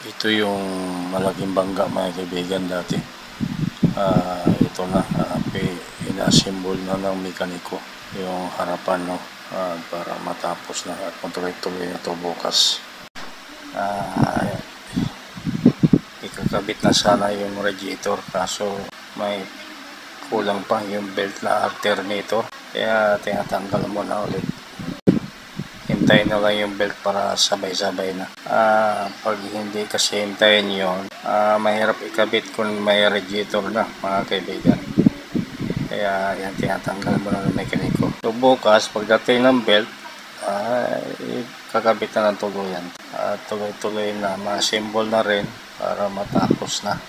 Ito yung malaking bangga mga kaibigan dati. Ito na, ina-assemble na ng mekaniko yung harapan, no? Para matapos na at matuloy-tuloy na ito bukas. Ikakabit na sana yung radiator, kaso may kulang pa yung belt na alternator, kaya tinatanggal mo na ulit. Hintayin na lang yung belt para sabay-sabay na. Pag hindi kasi hintayin yun, mahirap ikabit kung may radiator na mga kaibigan. Kaya yan, tinatanggal mo na ng mekaniko. So bukas, pagdating ng belt, kakabit na ng tuluyan. Tuloy-tuloy na, ma-assemble na rin para matapos na.